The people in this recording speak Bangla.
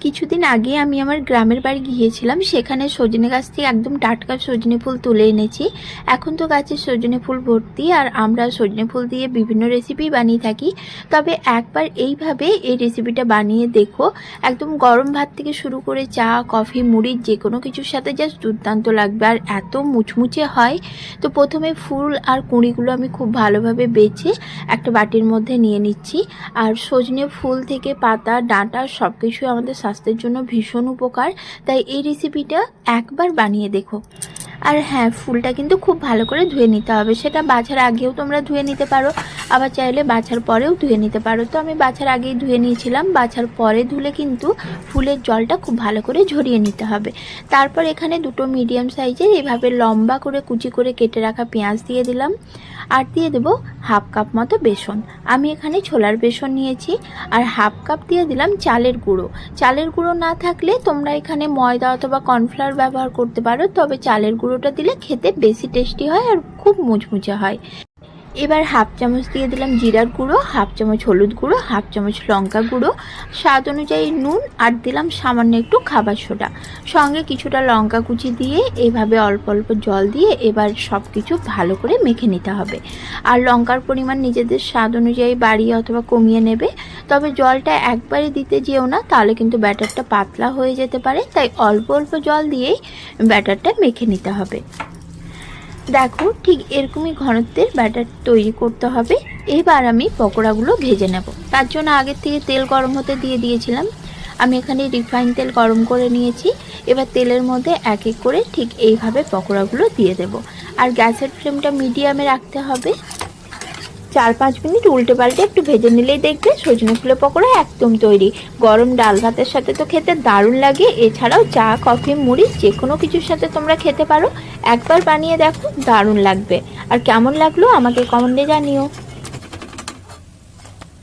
কিছুদিন আগে আমি আমার গ্রামের বাড়ি গিয়েছিলাম, সেখানে সজনে গাছ থেকে একদম টাটকা সজনে ফুল তুলে এনেছি। এখন তো গাছে সজনে ফুল ভর্তি, আর আমরা সজনে ফুল দিয়ে বিভিন্ন রেসিপি বানিয়ে থাকি। তবে একবার এইভাবে এই রেসিপিটা বানিয়ে দেখো, একদম গরম ভাত থেকে শুরু করে চা, কফি, মুড়ি যে কোনো কিছুর সাথে জাস্ট দুর্দান্ত লাগবে, আর এত মুচমুচে হয়। তো প্রথমে ফুল আর কুঁড়িগুলো আমি খুব ভালোভাবে বেছে একটা বাটির মধ্যে নিয়ে নিচ্ছি। আর সজনে ফুল থেকে পাতা, ডাঁটা সব কিছু আমাদের স্বাস্থ্যের জন্য ভীষণ উপকার, তাই এই রেসিপিটা একবার বানিয়ে দেখো। আর হ্যাঁ, ফুলটা কিন্তু খুব ভালো করে ধুয়ে নিতে হবে। সেটা বাছার আগেও তোমরা ধুয়ে নিতে পারো, আবার চাইলে বাছার পরেও ধুয়ে নিতে পারো। তো আমি বাছার আগেই ধুয়ে নিয়েছিলাম, বাছার পরে ধুলে কিন্তু ফুলের জলটা খুব ভালো করে ঝরিয়ে নিতে হবে। তারপর এখানে দুটো মিডিয়াম সাইজের এভাবে লম্বা করে কুচি করে কেটে রাখা পেঁয়াজ দিয়ে দিলাম, আর দিয়ে দেবো হাফ কাপ মতো বেসন। আমি এখানে ছোলার বেসন নিয়েছি। আর হাফ কাপ দিয়ে দিলাম চালের গুঁড়ো। চালের গুঁড়ো না থাকলে তোমরা এখানে ময়দা অথবা কর্নফ্লাওয়ার ব্যবহার করতে পারো, তবে চালের গুঁড়োটা দিলে খেতে বেশি টেস্টি হয় আর খুব মুচমুচে হয়। এবার হাফ চামচ দিয়ে দিলাম জিরার গুঁড়ো, হাফ চামচ হলুদ গুঁড়ো, হাফ চামচ লঙ্কা গুঁড়ো, স্বাদ অনুযায়ী নুন, আর দিলাম সামান্য একটু খাবার সোডা, সঙ্গে কিছুটা লঙ্কা কুচি দিয়ে এইভাবে অল্প অল্প জল দিয়ে এবার সব কিছু ভালো করে মেখে নিতে হবে। আর লঙ্কার পরিমাণ নিজেদের স্বাদ অনুযায়ী বাড়িয়ে অথবা কমিয়ে নেবে, তবে জলটা একবারে দিতে যেও না, তাহলে কিন্তু ব্যাটারটা পাতলা হয়ে যেতে পারে। তাই অল্প অল্প জল দিয়েই ব্যাটারটা মেখে নিতে হবে। দেখো, ঠিক এরকমই ঘনত্বের ব্যাটার তৈরি করতে হবে। এবার আমি পকোড়াগুলো ভেজে নেব। তার জন্য আগের থেকে তেল গরম হতে দিয়ে দিয়েছিলাম। আমি এখানে রিফাইন তেল গরম করে নিয়েছি। এবার তেলের মধ্যে এক এক করে ঠিক এইভাবে পকোড়াগুলো দিয়ে দেব। আর গ্যাসের ফ্লেমটা মিডিয়ামে রাখতে হবে। 4-5 মিনিট উল্টে পাল্টে একটু ভেজে নিলেই দেখবে সজনে ফুলের পকোড়া একদম তৈরি। গরম ডাল ভাতের সাথে তো খেতে দারুণ লাগে, এছাড়াও চা, কফি, মুড়ি যে কোনো কিছুর সাথে তোমরা খেতে পারো। একবার বানিয়ে দেখো, দারুণ লাগবে। আর কেমন লাগলো আমাকে কমেন্টে জানিও।